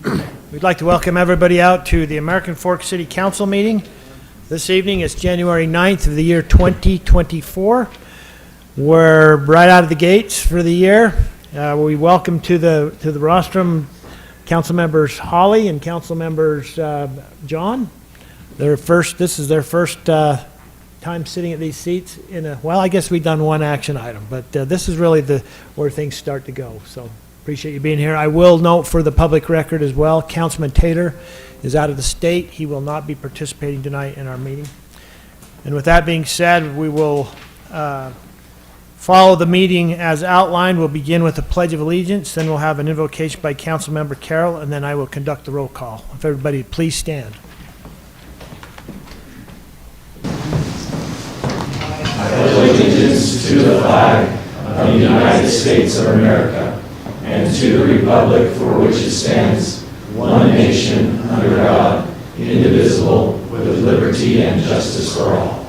We'd like to welcome everybody out to the American Fork City Council meeting. This evening is January 9th of the year 2024. We're right out of the gates for the year. We welcome to the rostrum Council members Holly and Council members John. This is their first time sitting at these seats well, I guess we've done one action item, but this is really where things start to go. So appreciate you being here. I will note for the public record as well, Councilman Taylor is out of the state. He will not be participating tonight in our meeting. And with that being said, we will follow the meeting as outlined. We'll begin with the Pledge of Allegiance, then we'll have an invocation by Councilmember Carroll, and then I will conduct the roll call. If everybody please stand. I pledge allegiance to the flag of the United States of America and to the republic for which it stands, one nation, under God, indivisible, with liberty and justice for all.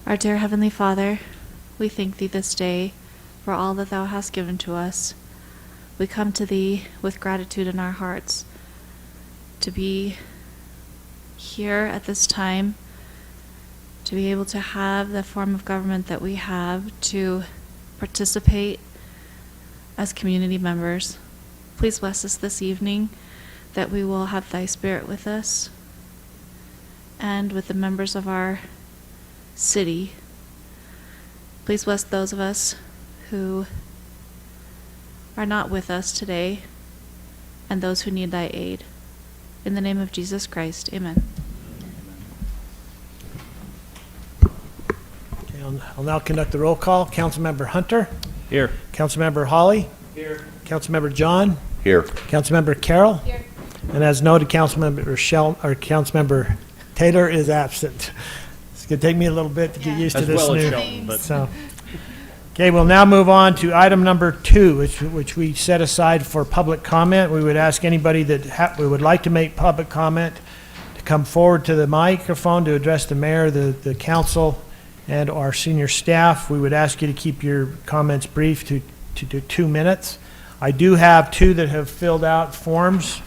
Our dear Heavenly Father, we thank Thee this day for all that Thou hast given to us. We come to Thee with gratitude in our hearts to be here at this time, to be able to have the form of government that we have, to participate as community members. Please bless us this evening, that we will have Thy Spirit with us and with the members of our city. Please bless those of us who are not with us today and those who need Thy aid. In the name of Jesus Christ, amen. Okay, I'll now conduct the roll call. Councilmember Hunter. Here. Councilmember Holly. Here. Councilmember John. Here. Councilmember Carroll. Here. And as noted, Councilmember Taylor is absent. It's going to take me a little bit to get used to this new. Okay, we'll now move on to item number 2, which we set aside for public comment. We would ask anybody that we would like to make public comment to come forward to the microphone to address the mayor, the council, and our senior staff. We would ask you to keep your comments brief to 2 minutes. I do have 2 that have filled out forms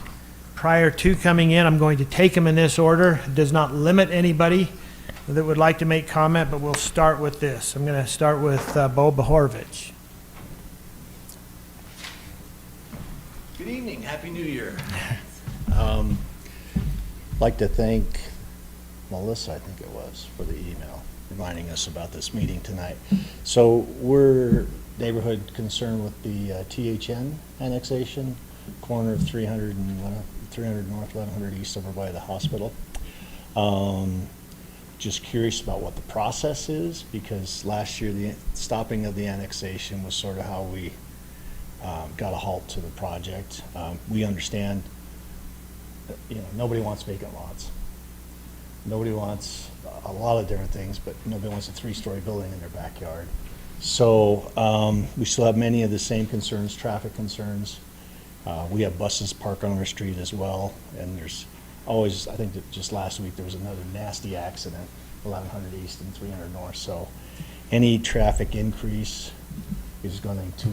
prior to coming in. I'm going to take them in this order. It does not limit anybody that would like to make comment, but we'll start with this. I'm going to start with Bo Bohorovich. Good evening. Happy New Year. I'd like to thank Melissa, I think it was, for the email reminding us about this meeting tonight. So we're neighborhood concerned with the THN annexation, corner of 300 North, 1100 East over by the hospital. Just curious about what the process is, because last year the stopping of the annexation was sort of how we got a halt to the project. We understand that, nobody wants vacant lots. Nobody wants a lot of different things, but nobody wants a 3-story building in their backyard. So we still have many of the same concerns, traffic concerns. We have buses parked on our street as well, and there's always, I think that just last week there was another nasty accident, 1100 East and 300 North. So any traffic increase is going to,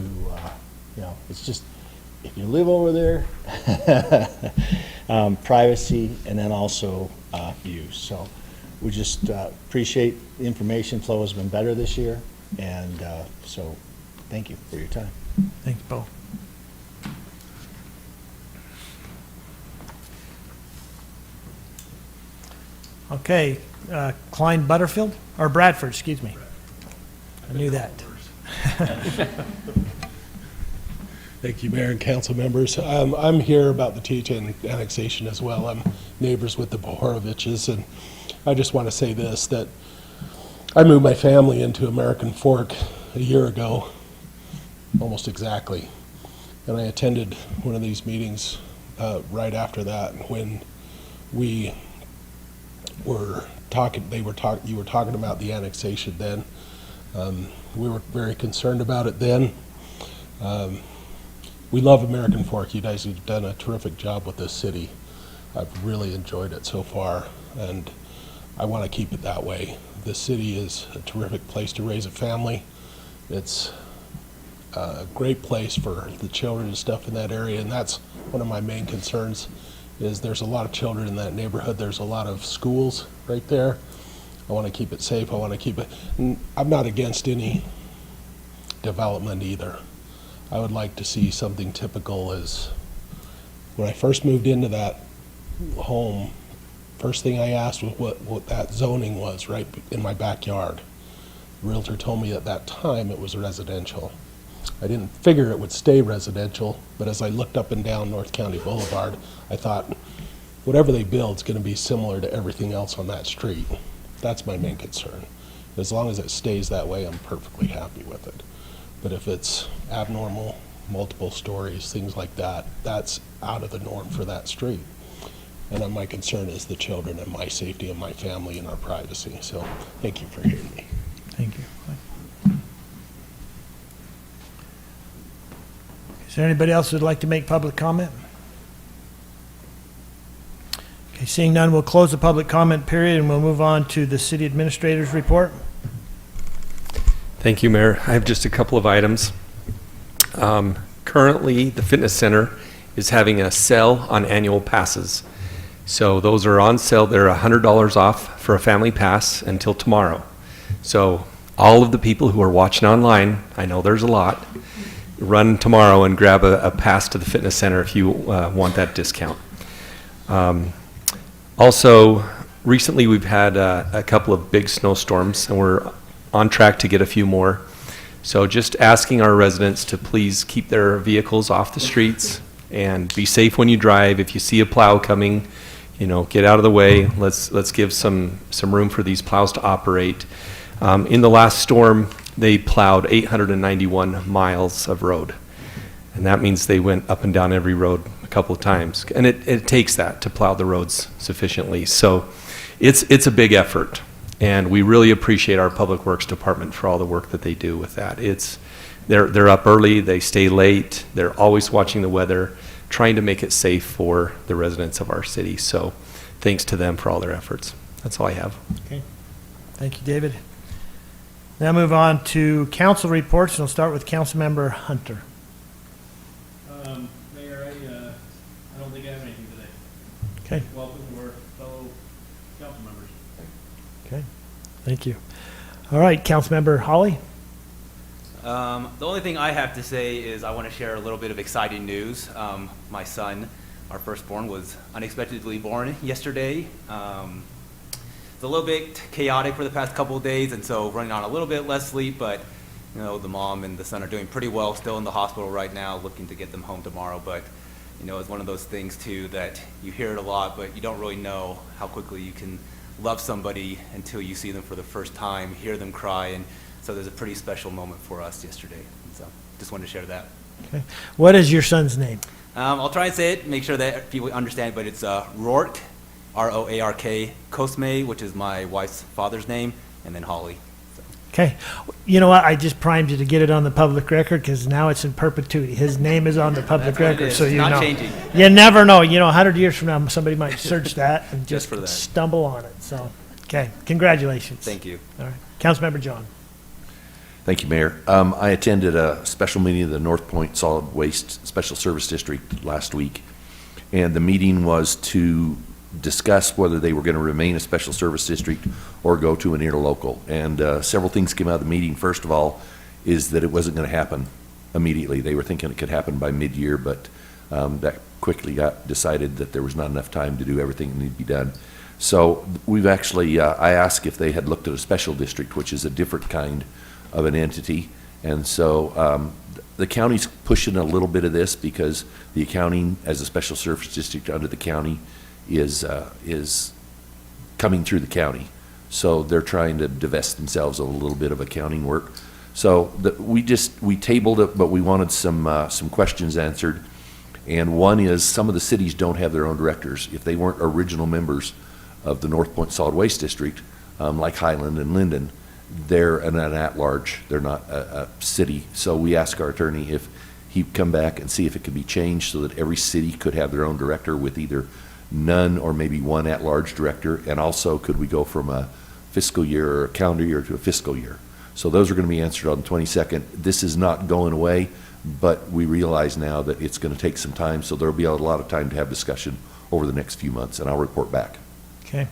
it's just, if you live over there, privacy, and then also views. So we just appreciate the information flow has been better this year, and so thank you for your time. Thanks, Bo. Okay, Klein Butterfield, or Bradford, excuse me. I knew that. Thank you, Mayor and council members. I'm here about the THN annexation as well. I'm neighbors with the Bohoroviches, and I just want to say this, that I moved my family into American Fork a year ago, almost exactly. And I attended one of these meetings right after that when we were talking, you were talking about the annexation then. We were very concerned about it then. We love American Fork. You guys have done a terrific job with this city. I've really enjoyed it so far, and I want to keep it that way. The city is a terrific place to raise a family. It's a great place for the children and stuff in that area, and that's one of my main concerns, is there's a lot of children in that neighborhood. There's a lot of schools right there. I want to keep it safe. I want to keep it, I'm not against any development either. I would like to see something typical as, when I first moved into that home, first thing I asked was what that zoning was right in my backyard. The realtor told me at that time it was residential. I didn't figure it would stay residential, but as I looked up and down North County Boulevard, I thought, whatever they build is going to be similar to everything else on that street. That's my main concern. As long as it stays that way, I'm perfectly happy with it. But if it's abnormal, multiple stories, things like that, that's out of the norm for that street. And my concern is the children and my safety and my family and our privacy. So thank you for hearing me. Thank you. Is there anybody else who'd like to make public comment? Okay, seeing none, we'll close the public comment period and we'll move on to the city administrator's report. Thank you, Mayor. I have just a couple of items. Currently, the fitness center is having a sale on annual passes. So those are on sale. They're $100 off for a family pass until tomorrow. So all of the people who are watching online, I know there's a lot, run tomorrow and grab a pass to the fitness center if you want that discount. Also, recently we've had a couple of big snowstorms and we're on track to get a few more. So just asking our residents to please keep their vehicles off the streets and be safe when you drive. If you see a plow coming, get out of the way. Let's give some room for these plows to operate. In the last storm, they plowed 891 miles of road. And that means they went up and down every road a couple of times. And it takes that to plow the roads sufficiently. So it's a big effort. And we really appreciate our Public Works Department for all the work that they do with that. They're up early, they stay late, they're always watching the weather, trying to make it safe for the residents of our city. So thanks to them for all their efforts. That's all I have. Okay. Thank you, David. Now move on to council reports, and we'll start with Councilmember Hunter. Mayor, I don't think I have anything today. Okay. Welcome to our fellow council members. Okay. Thank you. All right, Councilmember Holly. The only thing I have to say is I want to share a little bit of exciting news. My son, our firstborn, was unexpectedly born yesterday. It's a little bit chaotic for the past couple of days, and so running on a little bit less sleep, but the mom and the son are doing pretty well, still in the hospital right now, looking to get them home tomorrow. But it's one of those things too that you hear it a lot, but you don't really know how quickly you can love somebody until you see them for the first time, hear them cry, and so there's a pretty special moment for us yesterday. And so just wanted to share that. Okay. What is your son's name? I'll try and say it, make sure that people understand, but it's Roark, R-O-A-R-K, Cosme, which is my wife's father's name, and then Holly. So. Okay. You know what? I just primed you to get it on the public record because now it's in perpetuity. His name is on the public That's what it record, is. so It's you not know. changing. You never know. 100 years from now, somebody might search that and Just just for that. stumble on it. So, okay. Congratulations. Thank you. All right. Councilmember John. Thank you, Mayor. I attended a special meeting of the North Point Solid Waste Special Service District last week, and the meeting was to discuss whether they were going to remain a special service district or go to an interlocal. And several things came out of the meeting. First of all, is that it wasn't going to happen immediately. They were thinking it could happen by mid-year, but that quickly got decided that there was not enough time to do everything that needed to be done. So we've actually, I asked if they had looked at a special district, which is a different kind of an entity. And so the county's pushing a little bit of this because the accounting as a special service district under the county is coming through the county. So they're trying to divest themselves of a little bit of accounting work. So we tabled it, but we wanted some questions answered. And one is some of the cities don't have their own directors. If they weren't original members of the North Point Solid Waste District, like Highland and Linden, they're an at-large. They're not a city. So we asked our attorney if he'd come back and see if it could be changed so that every city could have their own director with either none or maybe one at-large director? And also, could we go from a fiscal year or a calendar year to a fiscal year? So those are going to be answered on the 22nd. This is not going away, but we realize now that it's going to take some time, so there'll be a lot of time to have discussion over the next few months, and I'll report back. Okay.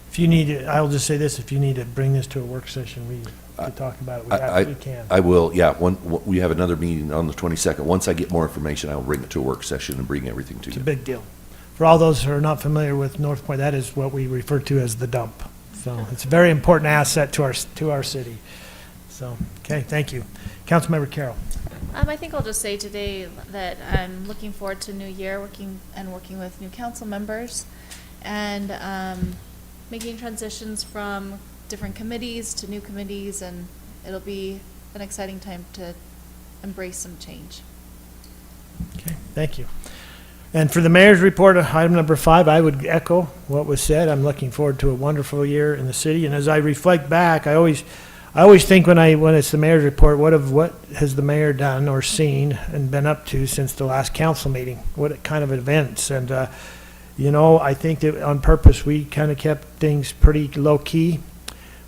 If you need, I'll just say this, if you need to bring this to a work session, we could talk about it, we absolutely can. I will, yeah, we have another meeting on the 22nd. Once I get more information, I will bring it to a work session and bring everything to It's a you. big deal. For all those who are not familiar with North Point, that is what we refer to as the dump. So it's a very important asset to our city. So, okay, thank you. Councilmember Carroll. I think I'll just say today that I'm looking forward to New Year, working with new council members, and making transitions from different committees to new committees, and it'll be an exciting time to embrace some change. Okay, thank you. And for the mayor's report, item number 5, I would echo what was said. I'm looking forward to a wonderful year in the city. And as I reflect back, I always think when it's the mayor's report, what has the mayor done or seen and been up to since the last council meeting? What kind of events? And, I think that on purpose, we kind of kept things pretty low key.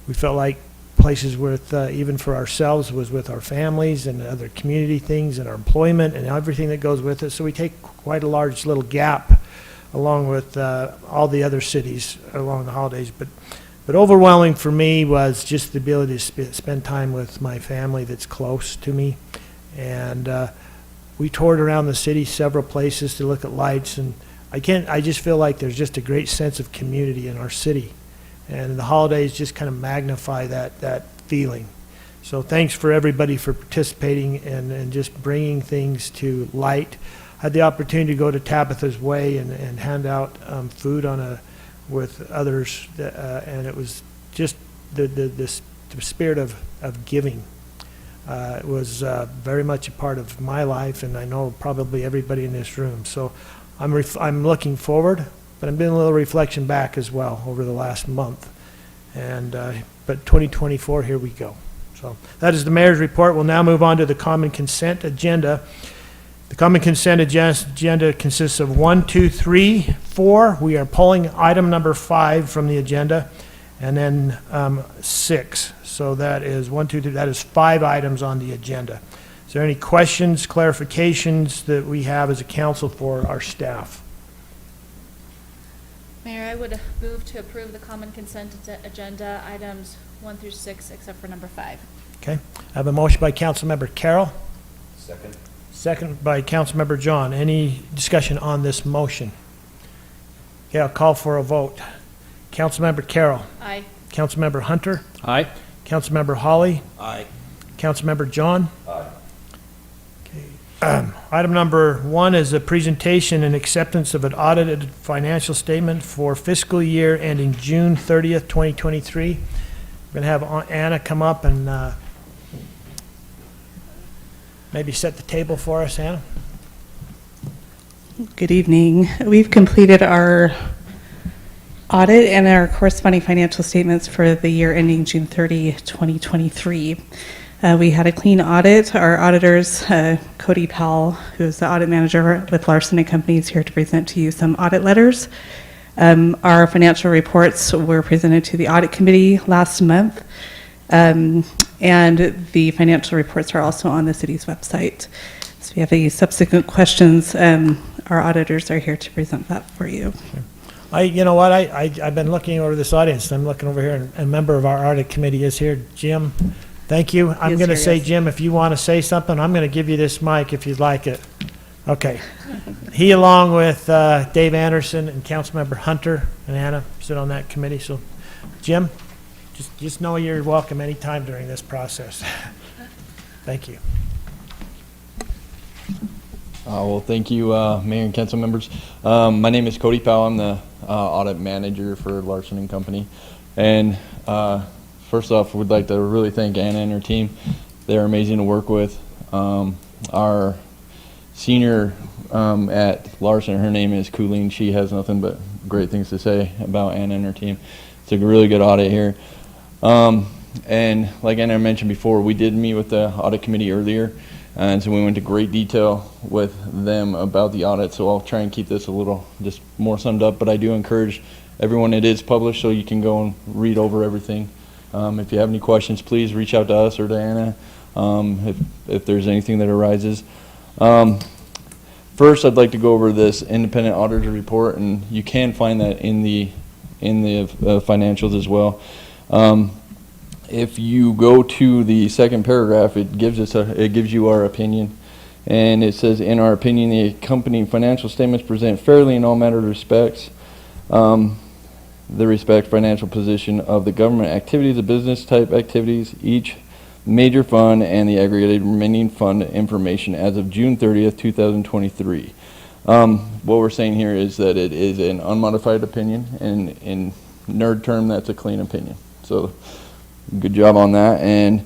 We felt like places with, even for ourselves, was with our families and other community things and our employment and everything that goes with it. So we take quite a large little gap along with all the other cities along the holidays. But overwhelming for me was just the ability to spend time with my family that's close to me. And we toured around the city several places to look at lights, and I just feel like there's just a great sense of community in our city. And the holidays just kind of magnify that feeling. So thanks for everybody for participating and just bringing things to light. I had the opportunity to go to Tabitha's Way and hand out food with others, and it was just the spirit of giving. It was very much a part of my life, and I know probably everybody in this room. So I'm looking forward, but I'm doing a little reflection back as well over the last month. And but 2024, here we go. So that is the mayor's report. We'll now move on to the common consent agenda. The common consent agenda consists of 1, 2, 3, 4. We are pulling item number 5 from the agenda, and then 6. So that is 1, 2, 3. That is 5 items on the agenda. Is there any questions, clarifications that we have as a council for our staff? Mayor, I would move to approve the common consent agenda items 1 through 6, except for number 5. Okay. I have a motion by Councilmember Carroll. Second. Second by Councilmember John. Any discussion on this motion? Okay, I'll call for a vote. Councilmember Carroll. Aye. Councilmember Hunter. Aye. Councilmember Hawley. Aye. Councilmember John. Aye. Okay. Item number 1 is a presentation and acceptance of an audited financial statement for fiscal year ending June 30th, 2023. We're going to have Anna come up and maybe set the table for us, Anna. Good evening. We've completed our audit and our corresponding financial statements for the year ending June 30, 2023. We had a clean audit. Our auditors, Cody Powell, who is the audit manager with Larson & Company, is here to present to you some audit letters. Our financial reports were presented to the audit committee last month, and the financial reports are also on the city's website. So if you have any subsequent questions, our auditors are here to present that for you. You know what, I've been looking over this audience, and I'm looking over here, and a member of our audit committee is here, Jim. Thank you. I'm Yes, going to here, say, yes. Jim, if you want to say something, I'm going to give you this mic if you'd like it. Okay. He, along with Dave Anderson and Councilmember Hunter and Anna, sit on that committee. So, Jim, just know you're welcome anytime during this process. Thank you. Well, thank you, Mayor and council members. My name is Cody Powell. I'm the audit manager for Larson & Company. And first off, we'd like to really thank Anna and her team. They're amazing to work with. Our senior at Larson, her name is Colleen. She has nothing but great things to say about Anna and her team. It's a really good audit here. And like Anna mentioned before, we did meet with the audit committee earlier, And so we went into great detail with them about the audit, so I'll try and keep this a little just more summed up, but I do encourage everyone, it is published, so you can go and read over everything. If you have any questions, please reach out to us or to Anna if there's anything that arises. First, I'd like to go over this independent auditor report, and you can find that in the financials as well. If you go to the second paragraph, it gives you our opinion, and it says, in our opinion, the accompanying financial statements present fairly in all matter of respects. The respect financial position of the government activities, the business type activities, each major fund, and the aggregated remaining fund information as of June 30th, 2023. What we're saying here is that it is an unmodified opinion, and in nerd term, that's a clean opinion. So good job on that. And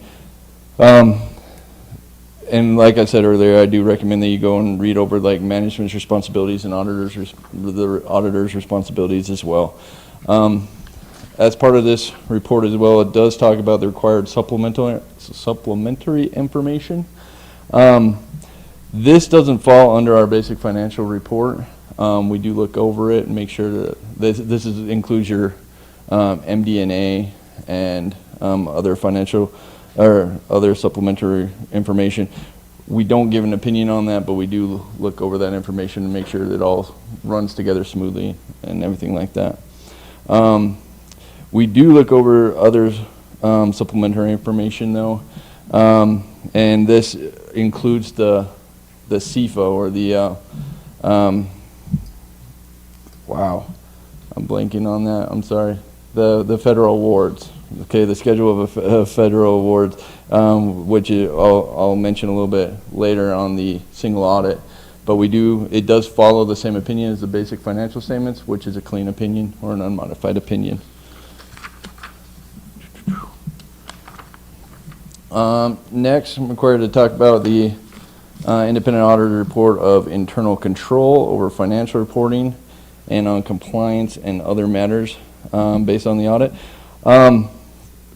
like I said earlier, I do recommend that you go and read over like management's responsibilities and the auditor's responsibilities as well. As part of this report as well, it does talk about the required supplementary information. This doesn't fall under our basic financial report. We do look over it and make sure that this includes your MD&A and other financial or other supplementary information. We don't give an opinion on that, but we do look over that information and make sure that it all runs together smoothly and everything like that. We do look over other supplementary information though, and this includes the CFO or the wow, I'm blanking on that. I'm sorry. The federal awards. Okay, the schedule of federal awards, which I'll mention a little bit later on the single audit. But it does follow the same opinion as the basic financial statements, which is a clean opinion or an unmodified opinion. Next, I'm required to talk about the independent auditor report of internal control over financial reporting and on compliance and other matters based on the audit.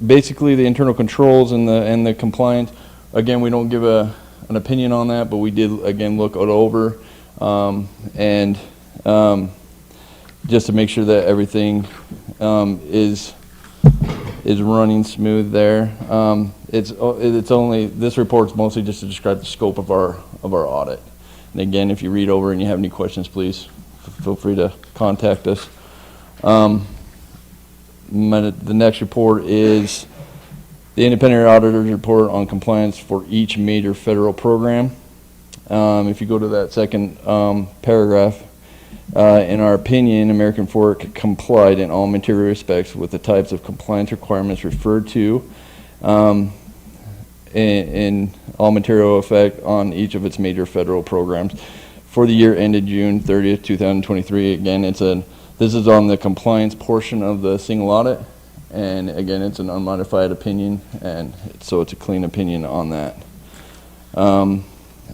Basically, the internal controls and the compliance, again, we don't give an opinion on that, but we did, again, look it over and just to make sure that everything is running smooth there. It's only, this report's mostly just to describe the scope of our audit. And again, if you read over and you have any questions, please feel free to contact us. The next report is the independent auditor's report on compliance for each major federal program. If you go to that second paragraph, in our opinion, American Fork complied in all material respects with the types of compliance requirements referred to in all material effect on each of its major federal programs for the year ended June 30th, 2023. Again, this is on the compliance portion of the single audit, and again, it's an unmodified opinion, and so it's a clean opinion on that. And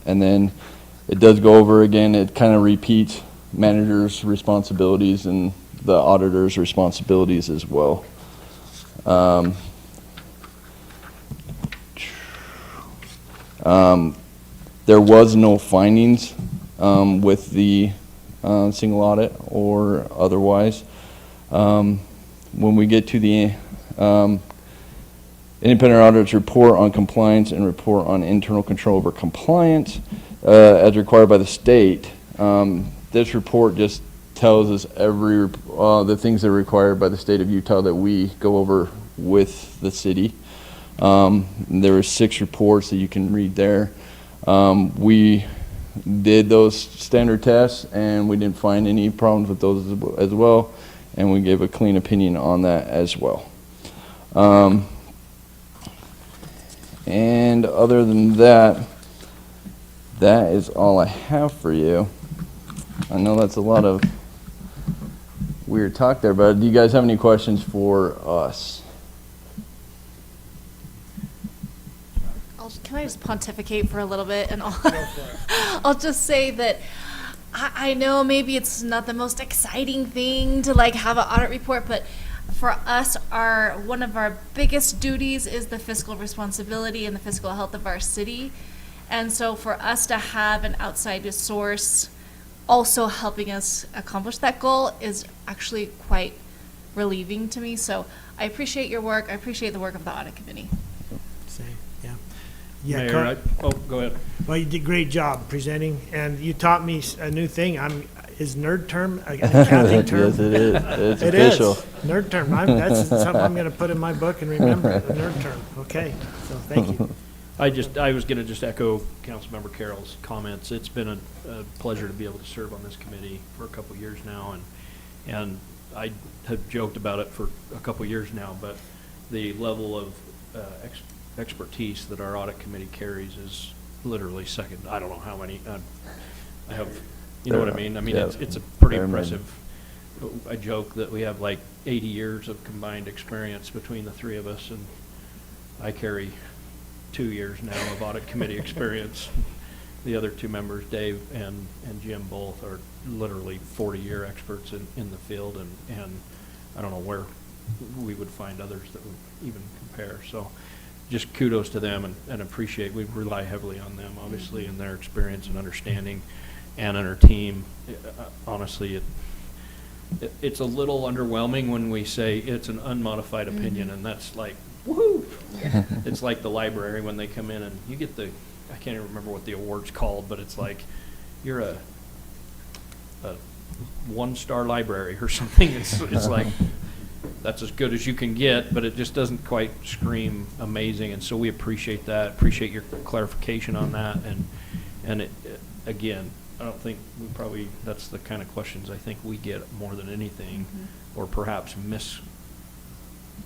then it does go over again, it kind of repeats manager's responsibilities and the auditor's responsibilities as well. There was no findings with the single audit or otherwise. When we get to the independent auditor's report on compliance and report on internal control over compliance as required by the state, this report just tells us the things that are required by the state of Utah that we go over with the city. There were 6 reports that you can read there. We did those standard tests and we didn't find any problems with those as well, and we gave a clean opinion on that as well. And other than that, that is all I have for you. I know that's a lot of weird talk there, but do you guys have any questions for us? Can I just pontificate for a little bit? And I'll just say that I know maybe it's not the most exciting thing to like have an audit report, but for us, one of our biggest duties is the fiscal responsibility and the fiscal health of our city. And so for us to have an outside source also helping us accomplish that goal is actually quite relieving to me. So I appreciate your work. I appreciate the work of the audit committee. Same, yeah. Yeah, Mayor, go ahead. well, you did a great job presenting, and you taught me a new thing. Is nerd term an accounting term? Yes, it is. It's It official. is. Nerd term. That's something I'm going to put in my book and remember, the nerd term. Okay, so thank you. I was going to just echo Councilmember Carroll's comments. It's been a pleasure to be able to serve on this committee for a couple of years now, and I have joked about it for a couple of years now, but the level of expertise that our audit committee carries is literally second. I don't know how many. I have, you know what I mean? I mean, Yeah. it's a pretty Very many. impressive. I joke that we have like 80 years of combined experience between the three of us, and I carry 2 years now of audit committee experience. The other two members, Dave and Jim, both are literally 40-year experts in the field, and I don't know where we would find others that would even compare. So just kudos to them and appreciate, we rely heavily on them, obviously, in their experience and understanding, and on our team. Honestly, it's a little underwhelming when we say it's an unmodified opinion, and that's like, woohoo! It's like the library when they come in and you get the, I can't even remember what the award's called, but it's like you're a one-star library or something. It's like, that's as good as you can get, but it just doesn't quite scream amazing. And so we appreciate that, appreciate your clarification on that. And it, again, I don't think we probably, that's the kind of questions I think we get more than anything, or perhaps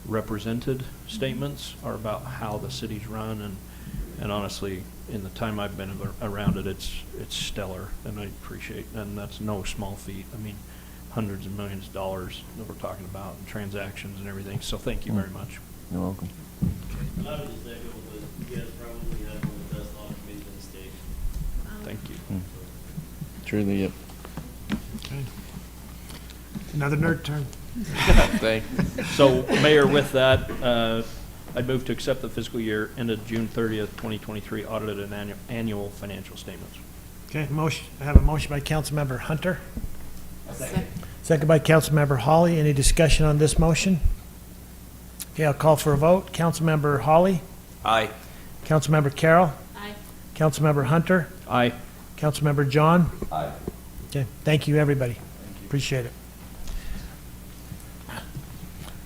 misrepresented statements are about how the city's run. And honestly, in the time I've been around it, it's stellar, and I appreciate, and that's no small feat. I mean, hundreds of millions of dollars that we're talking about, and transactions and everything, so thank you very much. You're welcome. I would just echo that you guys probably have one of the best audit committees in the state. Thank you. Truly, yep. Another nerd term. Thank you. So, Mayor, with that, I'd move to accept the fiscal year ended June 30th, 2023 audited and annual financial statements. Okay, I have a motion by Councilmember Hunter. Second by Councilmember Holly. Any discussion on this motion? Okay, I'll call for a vote. Councilmember Holly? Aye. Councilmember Carroll? Aye. Councilmember Hunter? Aye. Councilmember John? Aye. Okay, thank you, everybody. Appreciate it.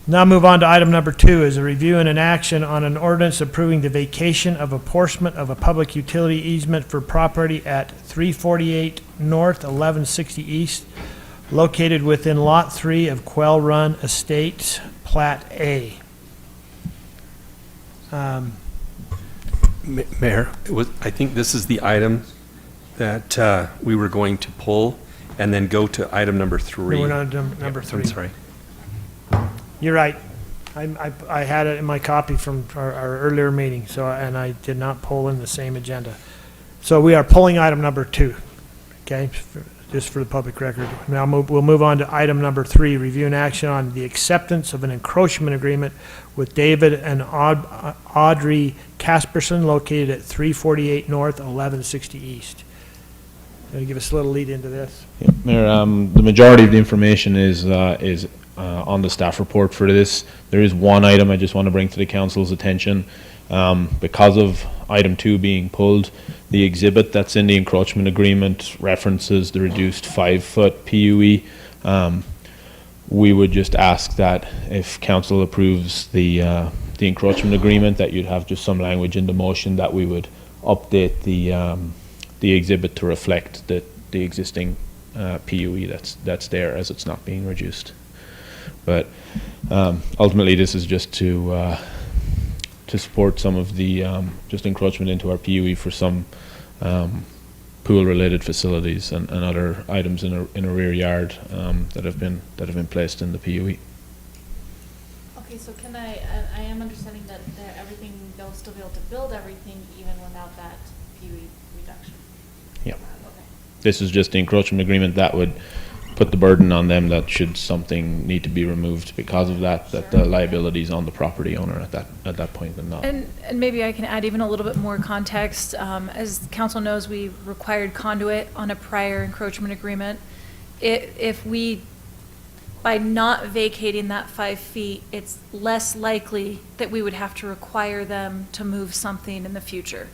Now move on to item number 2, is a review and an action on an ordinance approving the vacation of apportionment of a public utility easement for property at 348 North, 1160 East, located within Lot 3 of Quell Run Estates, Plat A. Mayor, I think this is the item that we were going to pull and then go to item number 3. We're on number 3. I'm sorry. You're right. I had it in my copy from our earlier meeting, so, and I did not pull in the same agenda. So we are pulling item number 2, okay, just for the public record. Now we'll move on to item number 3, review and action on the acceptance of an encroachment agreement with David and Audrey Casperson, located at 348 North, 1160 East. Can you give us a little lead into this? Yeah, Mayor, the majority of the information is on the staff report for this. There is one item I just want to bring to the council's attention. Because of item 2 being pulled, the exhibit that's in the encroachment agreement references the reduced 5-foot PUE. We would just ask that if council approves the encroachment agreement, that you'd have just some language in the motion that we would update the exhibit to reflect the existing PUE that's there, as it's not being reduced. But ultimately, this is just to support some of the just encroachment into our PUE for some pool-related facilities and other items in a rear yard that have been placed in the PUE. Okay, so can I am understanding that everything, they'll still be able to build everything even without that PUE reduction? Yeah. Okay. This is just the encroachment agreement that would put the burden on them that should something need to be removed because of that, that the liability is on the property owner at that point and not. And maybe I can add even a little bit more context. As council knows, we required conduit on a prior encroachment agreement. If we, by not vacating that 5 feet, it's less likely that we would have to require them to move something in the future,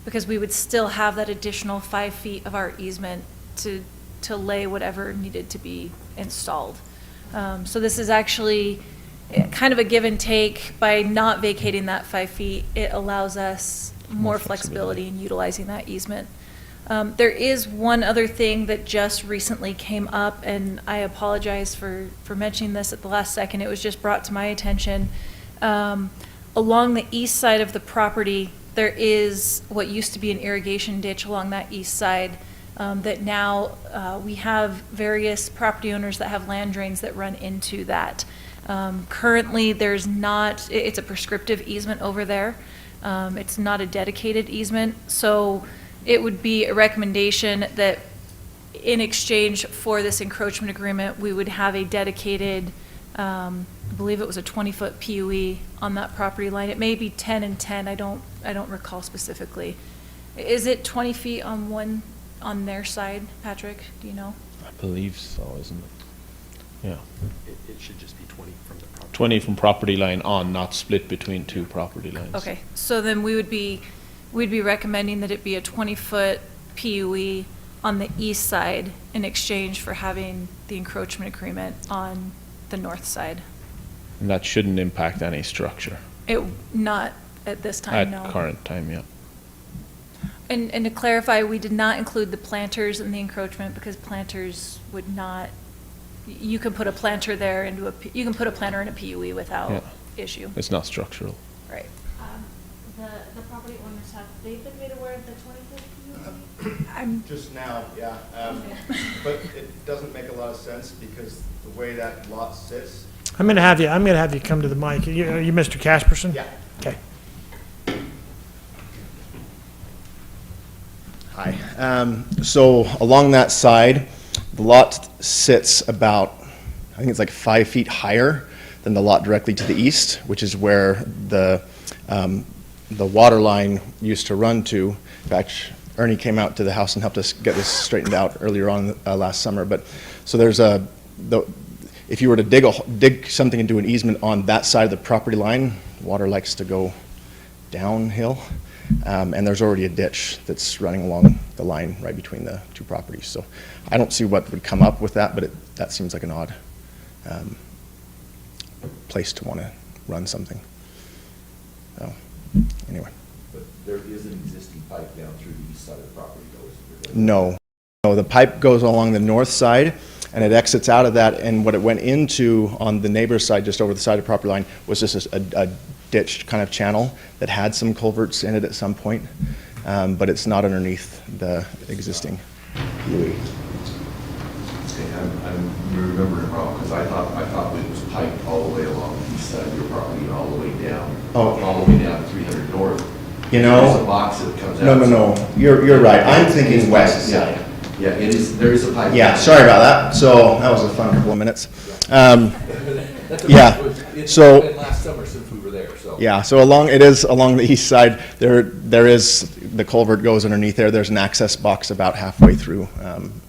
because we would still have that additional 5 feet of our easement to lay whatever needed to be installed. So this is actually kind of a give and take. By not vacating that 5 feet, it allows us more flexibility in utilizing that easement. There is one other thing that just recently came up, and I apologize for mentioning this at the last second. It was just brought to my attention. Along the east side of the property, there is what used to be an irrigation ditch along that east side that now we have various property owners that have land drains that run into that. Currently, there's not, it's a prescriptive easement over there. It's not a dedicated easement. So it would be a recommendation that in exchange for this encroachment agreement, we would have a dedicated, I believe it was a 20-foot PUE on that property line. It may be 10 and 10. I don't recall specifically. Is it 20 feet on their side, Patrick? Do you know? I believe so, isn't it? Yeah. It should just be 20 from the property. 20 from property line on, not split between two property lines. Okay, so then we'd be recommending that it be a 20-foot PUE on the east side in exchange for having the encroachment agreement on the north side. And that shouldn't impact any structure Not at this time, no. at current time, yeah. And to clarify, we did not include the planters in the encroachment because planters would not, you can put a planter there you can put a planter in a PUE without Yeah. issue. It's not structural. Right. The property owners, have they been made aware of the 20-foot I'm, Just now, yeah. But it doesn't make a lot of sense because the way that lot sits. I'm gonna have you come to the mic. Are you Mr. Casperson? Yeah. Okay. Hi. So along that side, the lot sits about, I think it's like 5 feet higher than the lot directly to the east, which is where the water line used to run to. In fact, Ernie came out to the house and helped us get this straightened out earlier on last summer. But so there's if you were to dig something into an easement on that side of the property line, water likes to go downhill. And there's already a ditch that's running along the line right between the two properties. So I don't see what would come up with that, but that seems like an odd place to want to run something. So anyway. But there is an existing pipe down through the east side of the property, though, isn't there? No, the pipe goes along the north side, and it exits out of that, and what it went into on the neighbor's side, just over the side of the property line, was just a ditched kind of channel that had some culverts in it at some point, but it's not underneath the existing PUE. Okay, I'm remembering wrong, because I thought it was piped all the way along the east side of your property and all the way down. Oh. All the way down to 300 North. You know. There's a box that comes out. No, you're right. I'm thinking west Yeah. side. Yeah, there is a pipe. Yeah, sorry about that. So that was a fun couple of minutes. Yeah, so. Last summer since we were there, so. Yeah, so it is along the east side. There is, the culvert goes underneath there. There's an access box about halfway through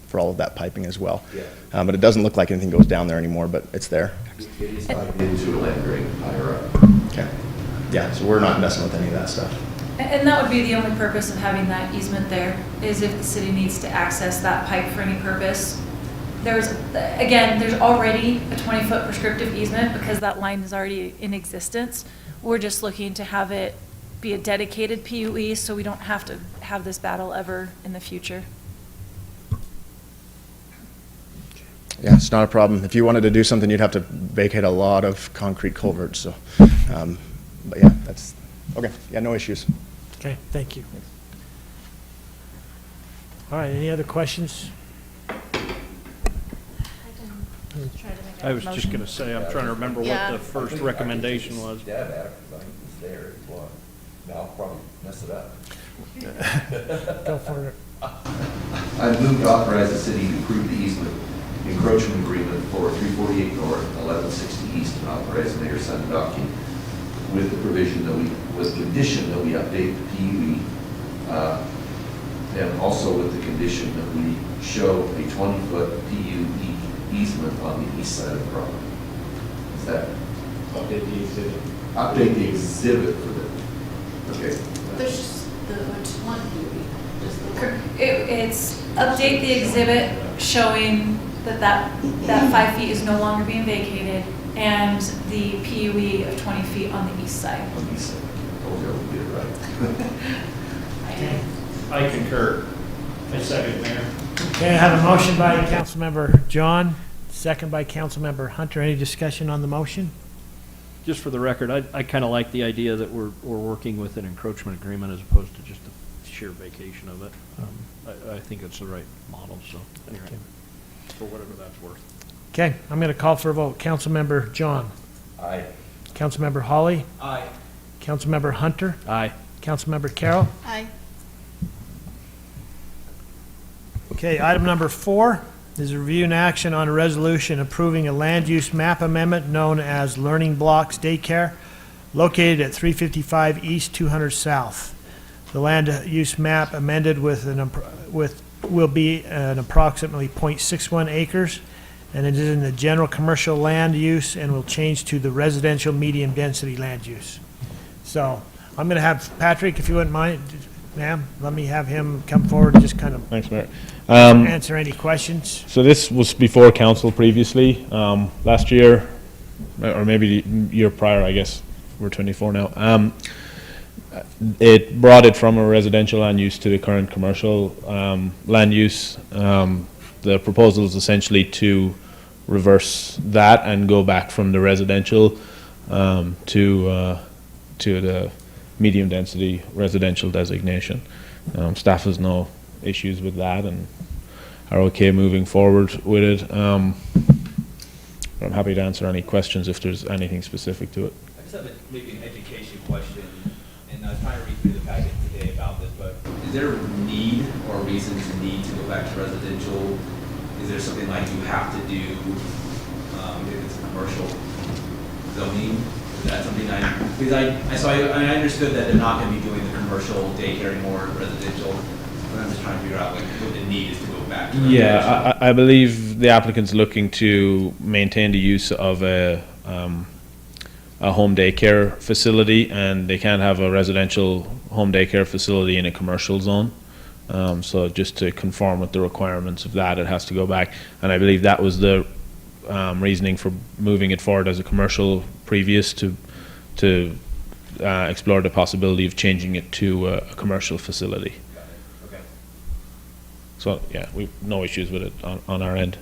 for all of that piping as well. Yeah. But it doesn't look like anything goes down there anymore, but it's there. It is piped into a land drain higher up. Okay. Yeah, so we're not messing with any of that stuff. and that would be the only purpose of having that easement there, is if the city needs to access that pipe for any purpose. There's already a 20-foot prescriptive easement because that line is already in existence. We're just looking to have it be a dedicated PUE so we don't have to have this battle ever in the future. Yeah, it's not a problem. If you wanted to do something, you'd have to vacate a lot of concrete culverts, so, but yeah, that's, okay, yeah, no issues. Okay, thank you. All right, any other questions? I was just going to say, I'm trying to remember what the first recommendation was. Stab at it, because I think it's there, it's what, now I'll probably mess it up. Go for it. I move to authorize the city to approve the easement encroachment agreement for 348 North, 1160 East, and authorize the mayor to sign the document with the provision that with the condition that we update the PUE, and also with the condition that we show a 20-foot PUE easement on the east side of the property. Is that? Update the exhibit. Update the exhibit for the, okay. There's just one PUE, just the one. It's update the exhibit showing that 5 feet is no longer being vacated and the PUE of 20 feet on the east side. On the east side. Okay, we'll get it right. I concur. I second, Mayor. Okay, I have a motion by Councilmember John, second by Councilmember Hunter. Any discussion on the motion? Just for the record, I kind of like the idea that we're working with an encroachment agreement as opposed to just a sheer vacation of it. I think it's the right model, so anyway, for whatever that's worth. Okay, I'm going to call for a vote. Councilmember John. Aye. Councilmember Holly. Aye. Councilmember Hunter. Aye. Councilmember Carroll. Aye. Okay, item number 4 is a review and action on a resolution approving a land use map amendment known as Learning Blocks Daycare located at 355 East, 200 South. The land use map amended will be an approximately 0.61 acres, and it is in the general commercial land use and will change to the residential medium density land use. So I'm going to have Patrick, if you wouldn't mind, ma'am, let me have him come forward and just kind of Thanks, Mayor. answer any questions. So this was before council previously, last year, or maybe the year prior, I guess, we're 24 now. It brought it from a residential land use to the current commercial land use. The proposal is essentially to reverse that and go back from the residential to the medium density residential designation. Staff has no issues with that and are okay moving forward with it. I'm happy to answer any questions if there's anything specific to it. I just have maybe an education question, and I was trying to read through the packet today about this, but is there a need or reason to need to go back to residential? Is there something like you have to do if it's a commercial zoning? Is that something because I understood that they're not going to be doing the commercial daycare anymore, residential, but I'm just trying to figure out what the need is to go back to residential. Yeah, I believe the applicant's looking to maintain the use of a home daycare facility, and they can't have a residential home daycare facility in a commercial zone. So just to conform with the requirements of that, it has to go back. And I believe that was the reasoning for moving it forward as a commercial previous to explore the possibility of changing it to a commercial facility. Got it. Okay. So yeah, we've no issues with it on our end.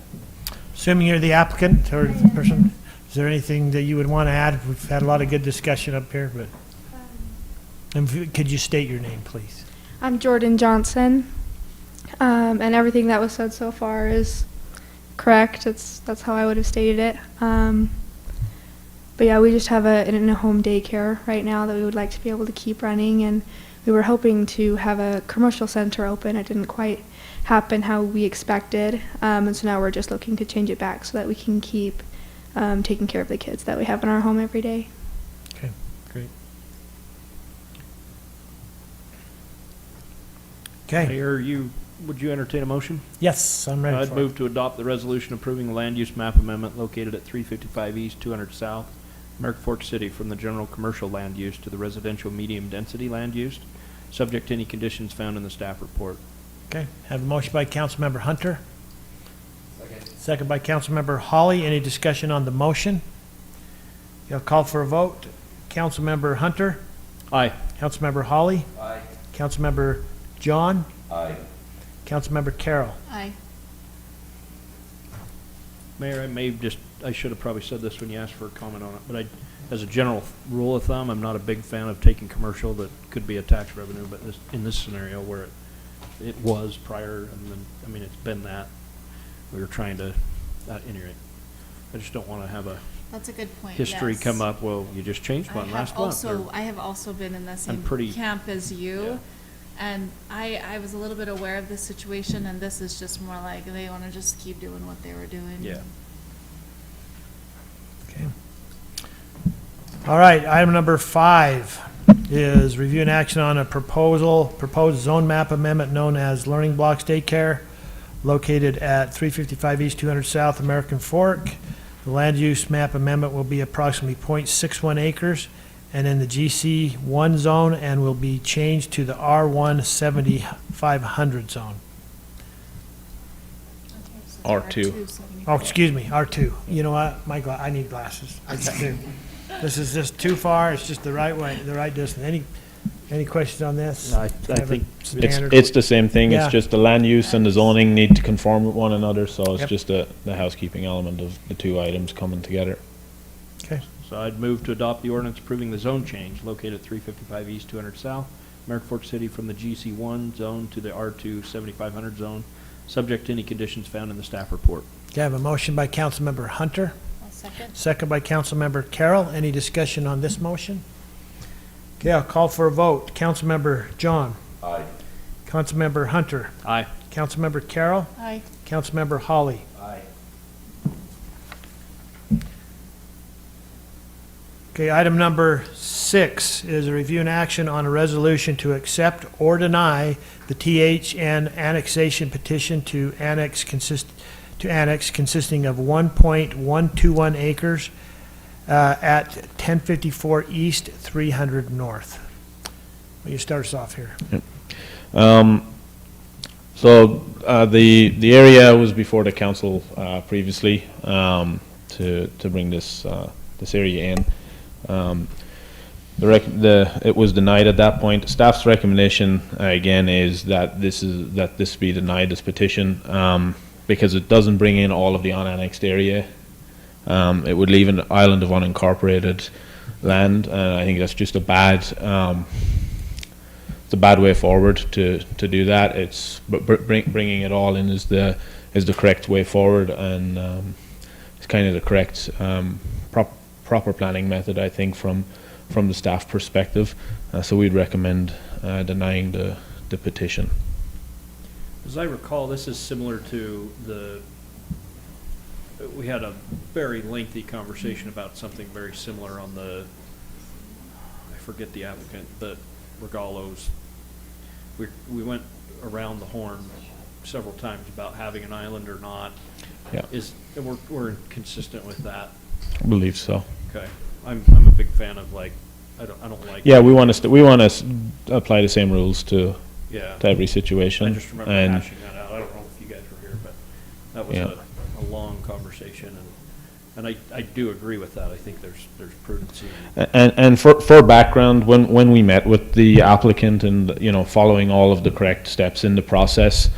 Assuming you're the applicant or the person, is there anything that you would want to add? We've had a lot of good discussion up here, but could you state your name, please? I'm Jordan Johnson, and everything that was said so far is correct. That's how I would have stated it. But yeah, we just have a home daycare right now that we would like to be able to keep running, and we were hoping to have a commercial center open. It didn't quite happen how we expected, and so now we're just looking to change it back so that we can keep taking care of the kids that we have in our home every day. Okay, great. Okay. Mayor, would you entertain a motion? Yes, I'm ready I'd for move it. to adopt the resolution approving the land use map amendment located at 355 East, 200 South, American Fork City, from the general commercial land use to the residential medium density land use, subject to any conditions found in the staff report. Okay, have a motion by Councilmember Hunter. Second by Councilmember Holly. Any discussion on the motion? You'll call for a vote. Councilmember Hunter. Aye. Councilmember Holly. Aye. Councilmember John. Aye. Councilmember Carroll. Aye. Mayor, I should have probably said this when you asked for a comment on it, but as a general rule of thumb, I'm not a big fan of taking commercial that could be a tax revenue, but in this scenario where it was prior, and then, it's been that, we were trying to, at any rate, I just don't want to have a That's a good point. history yes. come up, well, you just changed one last month. I have also been in the same pretty- camp as you. And I was a little bit aware of this situation, and this is just more like they want to just keep doing what they were doing. Yeah. Okay. All right, item number 5 is review and action on a proposed zone map amendment known as Learning Blocks Daycare, located at 355 East 200 South American Fork. The land use map amendment will be approximately .61 acres and in the GC1 zone, and will be changed to the R1 7500 zone. R2. Oh, excuse me, R2. You know what, I need glasses. I just do. This is just too far, it's just the right way, the right distance. Any questions on this? No, I Kind of a think standard- It's the same thing, Yeah. it's just the land use and the zoning need to conform with one another, so it's Yep. just the housekeeping element of the two items coming together. Okay. So I'd move to adopt the ordinance approving the zone change located at 355 East 200 South, American Fork City, from the GC1 zone to the R2 7500 zone, subject to any conditions found in the staff report. Okay, I have a motion by Councilmember Hunter, I'll second. second by Councilmember Carroll. Any discussion on this motion? Okay, I'll call for a vote. Councilmember John. Aye. Councilmember Hunter. Aye. Councilmember Carroll. Aye. Councilmember Holly. Aye. Okay, item number 6 is a review and action on a resolution to accept or deny the THN annexation petition to annex consisting of 1.121 acres at 1054 East, 300 North. Will you start us off here? So the area was before the council previously to bring this area in. It was denied at that point. Staff's recommendation again is that this be denied, this petition, because it doesn't bring in all of the unannexed area. It would leave an island of unincorporated land, and I think that's just a bad. It's a bad way forward to do that. Bringing it all in is the correct way forward, and it's kind of the correct proper planning method, I think, from the staff perspective. So we'd recommend denying the petition. As I recall, this is similar to we had a very lengthy conversation about something very similar on I forget the applicant, but Regalos. We went around the horn several times about having an island or not. Yeah. And we're consistent with that. I believe so. Okay. I'm a big fan of I don't like. Yeah, we want to apply the same rules to every situation. I just remember hashing that out. I don't know if you guys were here, but that was a long conversation, and I do agree with that. I think there's prudency. And for background, when we met with the applicant and following all of the correct steps in the process,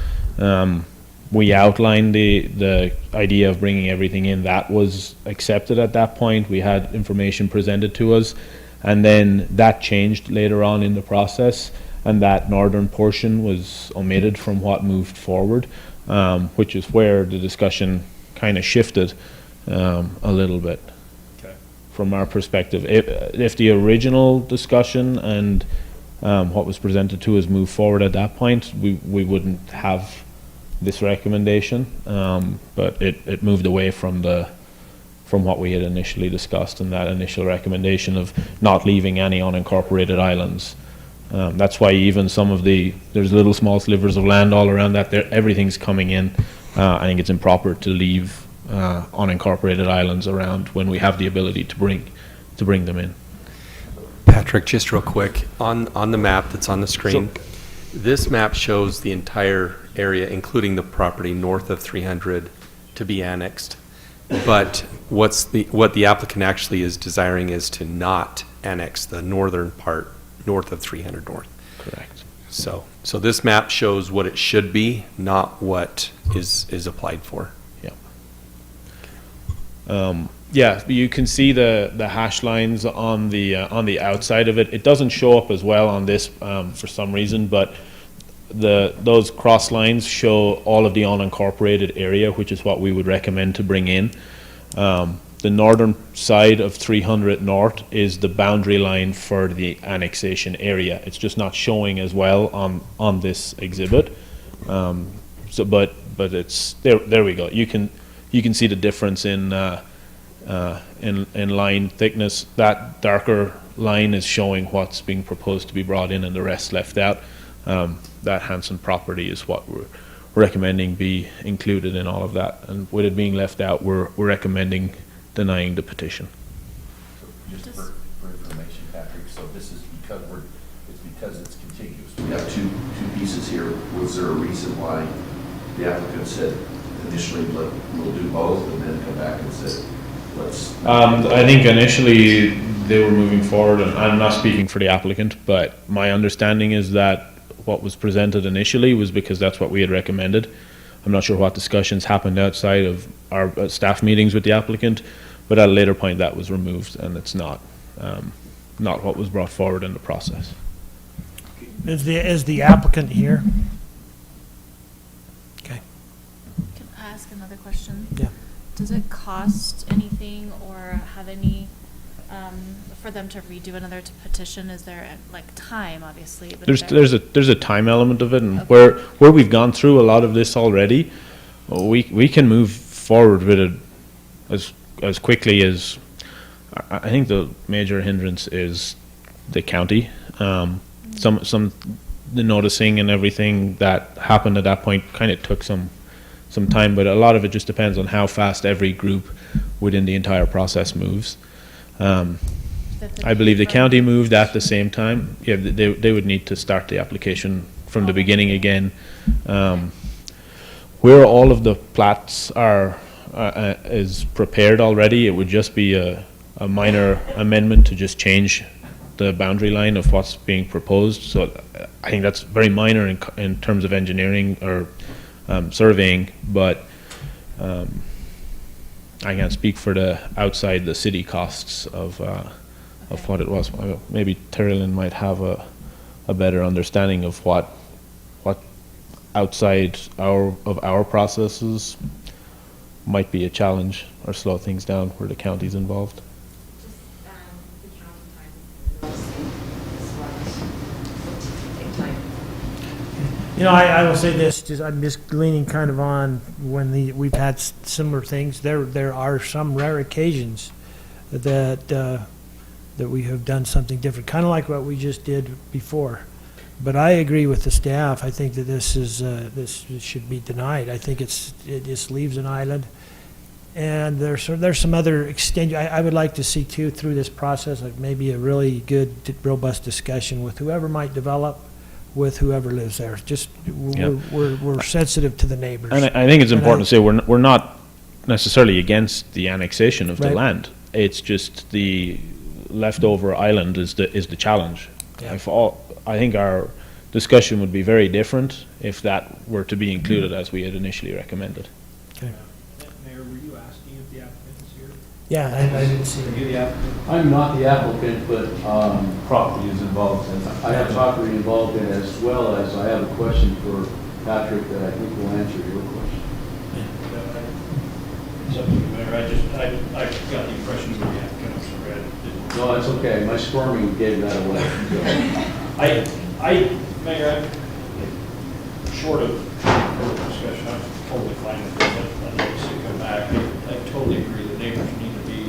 we outlined the idea of bringing everything in. That was accepted at that point. We had information presented to us, and then that changed later on in the process, and that northern portion was omitted from what moved forward, which is where the discussion kind of shifted a little bit. Okay. From our perspective. If the original discussion and what was presented to us moved forward at that point, we wouldn't have this recommendation, but it moved away from what we had initially discussed, and that initial recommendation of not leaving any unincorporated islands. That's why even there's little small slivers of land all around that everything's coming in. I think it's improper to leave unincorporated islands around when we have the ability to bring them in. Patrick, just real quick, on the map that's on the screen, this map shows the entire area, including the property north of 300, to be annexed. But what the applicant actually is desiring is to not annex the northern part north of 300 North. Correct. So this map shows what it should be, not what is applied for. Yeah, you can see the hash lines on the outside of it. It doesn't show up as well on this for some reason, but those cross lines show all of the unincorporated area, which is what we would recommend to bring in. the northern side of 300 North is the boundary line for the annexation area. It's just not showing as well on this exhibit. But it's there we go. You can see the difference in line thickness. That darker line is showing what's being proposed to be brought in and the rest left out. That Hanson property is what we're recommending be included in all of that. And with it being left out, we're recommending denying the petition. Just for information, Patrick, so this is because it's contiguous. We have two pieces here. Was there a reason why the applicant said initially, we'll do both, and then come back and said, let's... I think initially they were moving forward, and I'm not speaking for the applicant, but my understanding is that what was presented initially was because that's what we had recommended. I'm not sure what discussions happened outside of our staff meetings with the applicant, but at a later point that was removed, and it's not what was brought forward in the process. Is the applicant here? Okay. Can I ask another question? Yeah. Does it cost anything or have any, for them to redo another petition? Is there like time, obviously? But There's a time element of it, and where we've gone through a lot of this already, we can move forward with it as quickly as. I think the major hindrance is the county. The noticing and everything that happened at that point kind of took some time, but a lot of it just depends on how fast every group within the entire process moves. I believe the county moved at the same time. Yeah, they would need to start the application from the beginning again. Where all of the plats are is prepared already, it would just be a minor amendment to just change the boundary line of what's being proposed. So I think that's very minor in terms of engineering or surveying, but I can't speak for the outside the city costs of what it was. Maybe Terrelyn might have a better understanding of what outside our processes might be a challenge or slow things down where the county's involved. You know, I will say this, I'm just gleaning kind of on when we've had similar things. There are some rare occasions that we have done something different, kind of like what we just did before. But I agree with the staff. I think that this should be denied. I think it just leaves an island. And there's some other I would like to see too through this process, like maybe a really good, robust discussion with whoever might develop, with whoever lives there. Just we're sensitive to the neighbors. And I think it's important to say we're not necessarily against the annexation of the land. It's just the leftover island is the challenge. Yeah. I think our discussion would be very different if that were to be included as we had initially recommended. Okay. Mayor, were you asking if the applicant is here? Yeah, I didn't see Are you the applicant? I'm not the applicant, but property is involved in it. I have property involved in it, as well as I have a question for Patrick that I think will answer your question. It's up to you, Mayor. I got the impression that the applicant was already. No, it's okay. My squirming gave that away. Mayor, short of further discussion, I'm totally fine with this. I'd like to see it come back. I totally agree. The neighbors need to be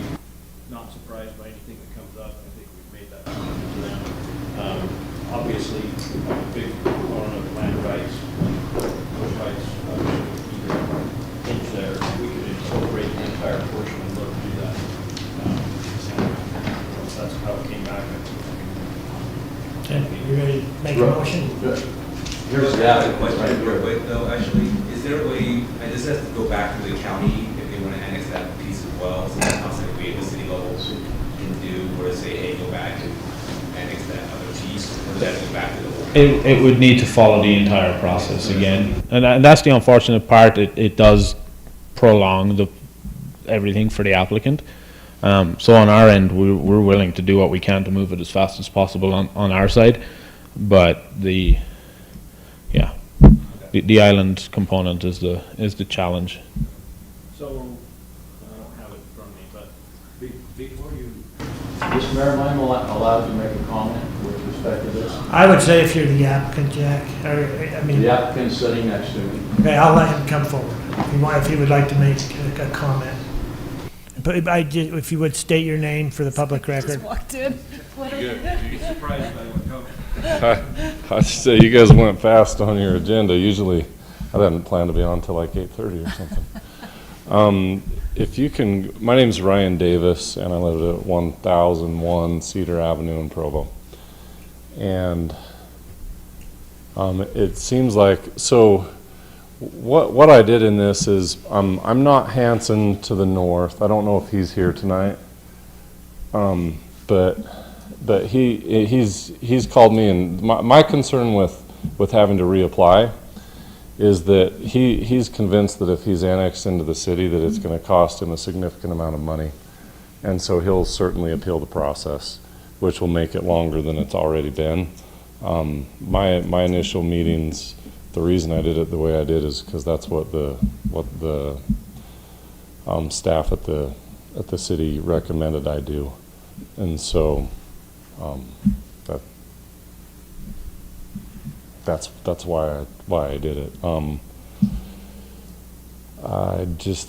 not surprised by anything that comes up. I think we've made that comment to them. Obviously, I'm a big proponent of land rights. Those rights, either hinge there. We could incorporate the entire portion and look to do that. That's how it came back. Okay, you ready to make a motion? Here's a question real quick though, actually. Is there a way, and this has to go back to the county if they want to annex that piece as well? So that's not something we at the city level can do, or to say, hey, go back and annex that other piece, or does that go back to the whole? It would need to follow the entire process again, and that's the unfortunate part. It does prolong everything for the applicant. So on our end, we're willing to do what we can to move it as fast as possible on our side, but the island component is the challenge. So, I don't have it in front of me, but Mr. Mayor, am I allowed to make a comment with respect to this? I would say if you're the applicant, Jack, or, I mean, The applicant's sitting next to me. okay, I'll let him come forward if he would like to make a comment. But if you would state your name for the public record. Walked in. I should say, you guys went fast on your agenda. Usually, I didn't plan to be on until like 8:30 or something. If you can, my name's Ryan Davis, and I live at 1001 Cedar Avenue in Provo. And it seems like, so what I did in this is, I'm not Hanson to the north. I don't know if he's here tonight. But he's called me, and my concern with having to reapply is that he's convinced that if he's annexed into the city that it's going to cost him a significant amount of money. And so he'll certainly appeal the process, which will make it longer than it's already been. My initial meetings, the reason I did it the way I did is because that's what the staff at the city recommended I do. And so that's why I did it. The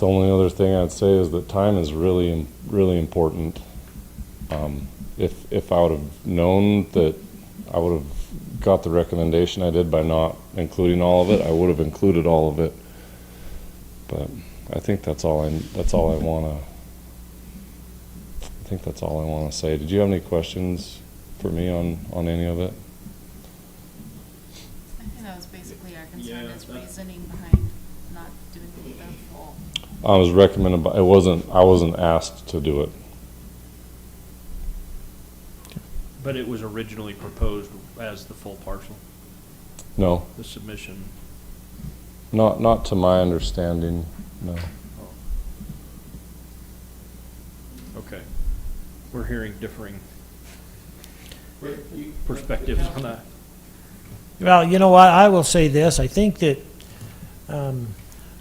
only other thing I'd say is that time is really, really important. If I would have known that I would have got the recommendation I did by not including all of it, I would have included all of it. But I think that's all I want to say. Did you have any questions for me on any of it? I think that was basically our concern, is reasoning behind not doing the full. I was recommended, but I wasn't asked to do it. But it was originally proposed as the full parcel? No. The submission? Not to my understanding, no. Okay. We're hearing differing perspectives on that. Well, you know what, I will say this, I think that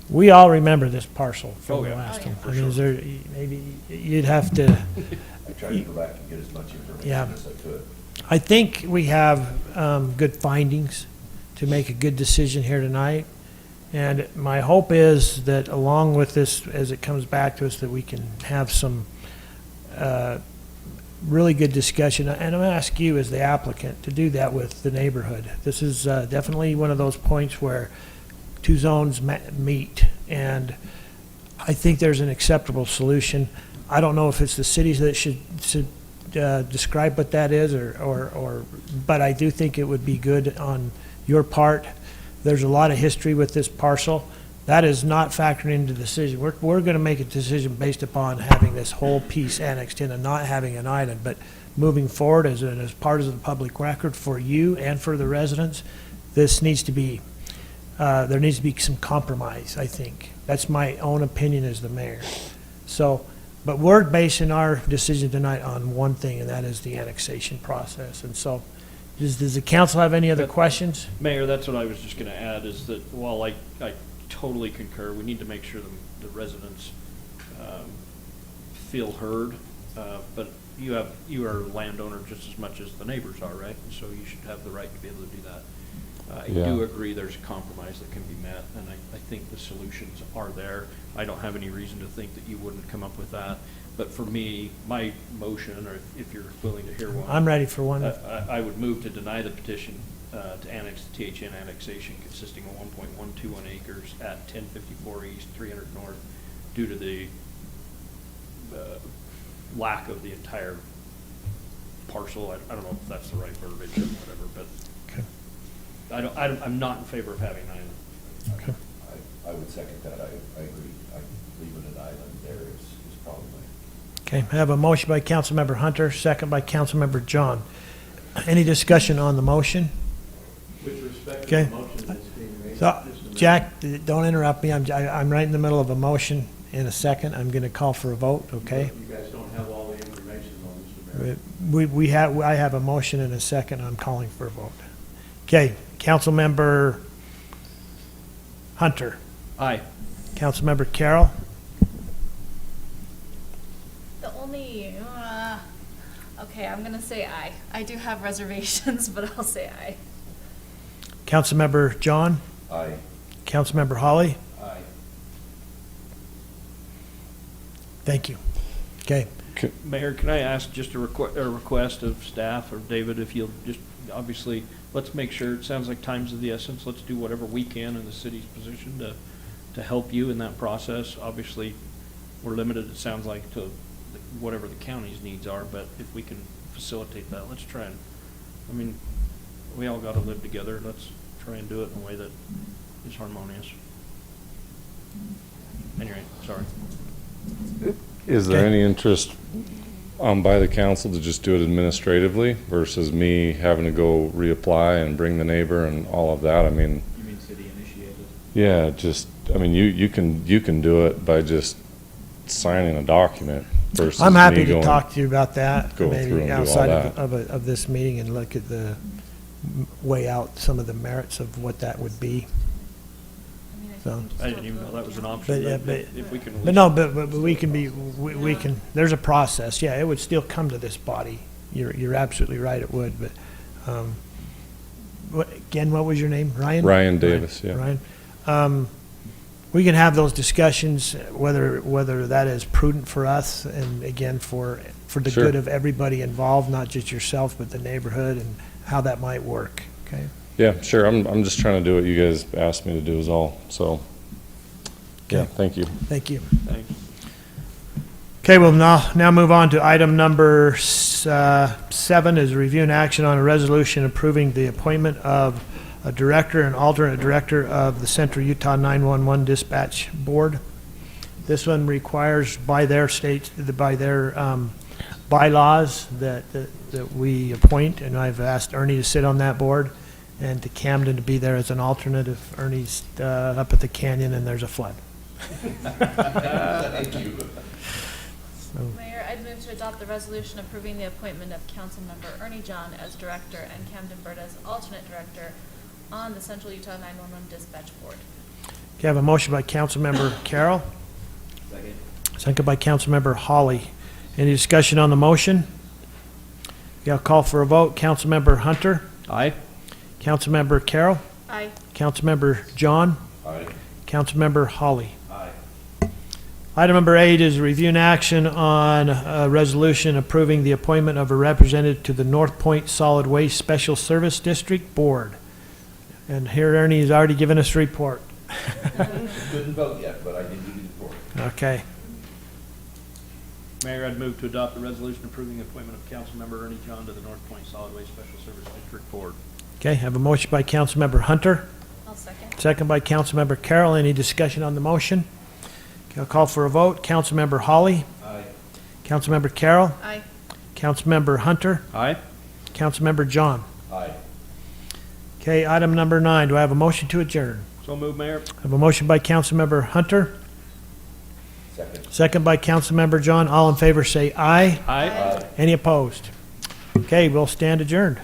we all remember this parcel from the last one. I mean, is there, maybe you'd have to. I tried to go back and get as much information as I could. I think we have good findings to make a good decision here tonight. And my hope is that along with this, as it comes back to us, that we can have some really good discussion. And I'm going to ask you as the applicant to do that with the neighborhood. This is definitely one of those points where two zones meet. And I think there's an acceptable solution. I don't know if it's the cities that should describe what that is, but I do think it would be good on your part. There's a lot of history with this parcel. That is not factored into the decision. We're going to make a decision based upon having this whole piece annexed in and not having an island, but moving forward as part of the public record for you and for the residents, this needs to be, there needs to be some compromise, I think. That's my own opinion as the mayor. So, but we're basing our decision tonight on one thing, and that is the annexation process. And so, does the council have any other questions? Mayor, that's what I was just going to add, is that while I totally concur, we need to make sure the residents feel heard, but you are a landowner just as much as the neighbors are, right? And so you should have the right to be able to do that. I do agree there's a compromise that can be met, and I think the solutions are there. I don't have any reason to think that you wouldn't come up with that. But for me, my motion, or if you're willing to hear one. I'm ready for one. I would move to deny the petition to annex the THN annexation consisting of 1.121 acres at 1054 East, 300 North, due to the lack of the entire parcel. I don't know if that's the right verbiage or whatever, but I'm not in favor of having an island. Okay. I would second that. I agree. Leaving an island there is problematic. Okay, I have a motion by Councilmember Hunter, second by Councilmember John. Any discussion on the motion? With respect to Okay. the motion that's being made. So, Jack, don't interrupt me. I'm right in the middle of a motion in a second. I'm going to call for a vote, okay? You guys don't have all the information on Mr. Mayor. I have a motion and a second. I'm calling for a vote. Okay, Councilmember Hunter. Aye. Councilmember Carroll. The only, Okay, I'm gonna say aye. I do have reservations, but I'll say aye. Councilmember John? Aye. Councilmember Holly? Aye. Thank you. Okay. Mayor, can I ask just a request of staff, or David, if you'll just, obviously, let's make sure, it sounds like time's of the essence, let's do whatever we can in the city's position to help you in that process. Obviously, we're limited, it sounds like, to whatever the county's needs are, but if we can facilitate that, let's try and, I mean, we all gotta live together, let's try and do it in a way that is harmonious. Anyway, sorry. Is there Okay. any interest by the council to just do it administratively versus me having to go reapply and bring the neighbor and all of that? I mean, You mean city initiated? yeah, just, I mean, you can do it by just signing a document versus I'm happy me to going- talk to you about that, go through maybe and do all outside that. of this meeting, and look at weigh out some of the merits of what that would be. So, I didn't even know that was an but, option, yeah, but but, if we can. at but least- no, but we can be, we can, there's a process, yeah, it would still come to this body. You're absolutely right, it would, but, again, what was your name, Ryan? Ryan Davis, yeah. Ryan. We can have those discussions, whether that is prudent for us, and again, for the Sure. good of everybody involved, not just yourself, but the neighborhood, and how that might work, okay? Yeah, sure. I'm just trying to do what you guys asked me to do is all. So, yeah, Okay. thank you. Thank you. Thanks. Okay, we'll now move on to item number 7, is review and action on a resolution approving the appointment of a director and alternate director of the Central Utah 911 Dispatch Board. This one requires by their bylaws that we appoint, and I've asked Ernie to sit on that board, and to Camden to be there as an alternate if Ernie's up at the canyon and there's a flood. Thank you. Mayor, I'd move to adopt the resolution approving the appointment of Councilmember Ernie John as director and Camden Bird as alternate director on the Central Utah 911 Dispatch Board. Okay, I have a motion by Councilmember Carroll, Second. second by Councilmember Holly. Any discussion on the motion? Okay, I'll call for a vote. Councilmember Hunter, Aye? Councilmember Carroll, Aye. Councilmember John, Aye. Councilmember Holly. Aye. Item number 8 is review and action on a resolution approving the appointment of a representative to the North Point Solid Waste Special Service District Board. And here Ernie has already given us a report. Couldn't vote yet, but I did give you the report. Okay. Mayor, I'd move to adopt the resolution approving the appointment of Councilmember Ernie John to the North Point Solid Waste Special Service District Board. Okay, I have a motion by Councilmember Hunter, I'll second. second by Councilmember Carroll. Any discussion on the motion? Okay, I'll call for a vote. Councilmember Holly, Aye. Councilmember Carroll, Aye. Councilmember Hunter, Aye? Councilmember John. Aye. Okay, item number 9, do I have a motion to adjourn? So move, Mayor. I have a motion by Councilmember Hunter, Second. second by Councilmember John. All in favor say aye. Aye? Any opposed? Okay, we'll stand adjourned.